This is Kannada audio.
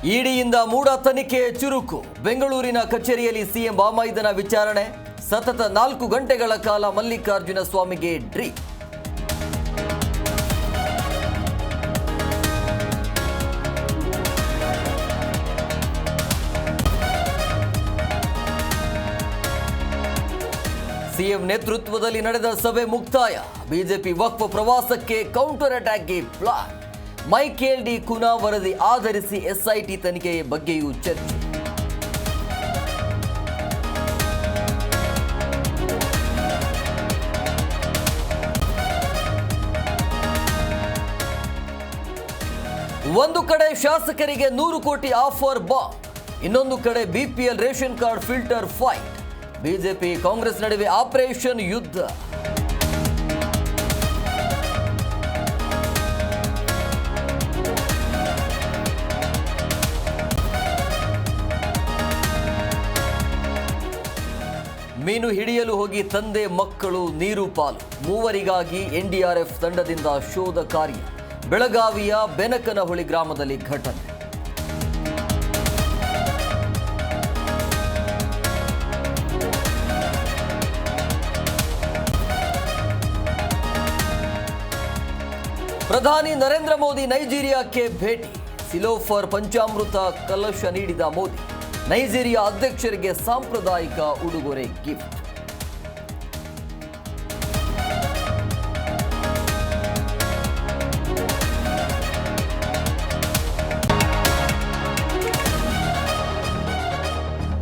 ಇಡಿಯಿಂದ ಮೂಡ ತನಿಖೆ ಚುರುಕು. ಬೆಂಗಳೂರಿನ ಕಚೇರಿಯಲ್ಲಿ ಸಿಎಂ ಬಾಮಾಯಿದನ ವಿಚಾರಣೆ. ಸತತ 4 ಗಂಟೆಗಳ ಕಾಲ ಮಲ್ಲಿಕಾರ್ಜುನ ಸ್ವಾಮಿಗೆ ಡ್ರಿಪ್. ಸಿಎಂ ನೇತೃತ್ವದಲ್ಲಿ ನಡೆದ ಸಭೆ ಮುಕ್ತಾಯ. ಬಿಜೆಪಿ ವಕ್ಫ್ ಪ್ರವಾಸಕ್ಕೆ counter ಅಟ್ಯಾಕ್ಗೆ plan. Michael D Cunha ವರದಿ ಆಧರಿಸಿ ಎಸ್ಐಟಿ ತನಿಖೆಯ ಬಗ್ಗೆಯೂ ಚರ್ಚೆ. ಒಂದು ಕಡೆ ಶಾಸಕರಿಗೆ 100 ಕೋಟಿ ಆಫರ್ ಬಾಂಬ್, ಇನ್ನೊಂದು ಕಡೆ BPL ration card filter fight. BJP Congress ನಡುವೆ ಆಪರೇಷನ್ ಯುದ್ಧ. ಮೀನು ಹಿಡಿಯಲು ಹೋಗಿ ತಂದೆ ಮಕ್ಕಳು ನೀರು ಪಾಲು. ಮೂವರಿಗಾಗಿ ಎನ್ಡಿಆರ್ಎಫ್ ತಂಡದಿಂದ ಶೋಧ ಕಾರ್ಯ. ಬೆಳಗಾವಿಯ ಬೆನಕನಹೊಳಿ ಗ್ರಾಮದಲ್ಲಿ ಘಟನೆ. ಪ್ರಧಾನಿ ನರೇಂದ್ರ ಮೋದಿ ನೈಜೀರಿಯಾಕ್ಕೆ ಭೇಟಿ. ಸಿಲೋಫರ್ ಪಂಚಾಮೃತ ಕಲಶ ನೀಡಿದ ಮೋದಿ. ನೈಜೀರಿಯಾ ಅಧ್ಯಕ್ಷರಿಗೆ ಸಾಂಪ್ರದಾಯಿಕ ಉಡುಗೊರೆ ಗಿಫ್ಟ್.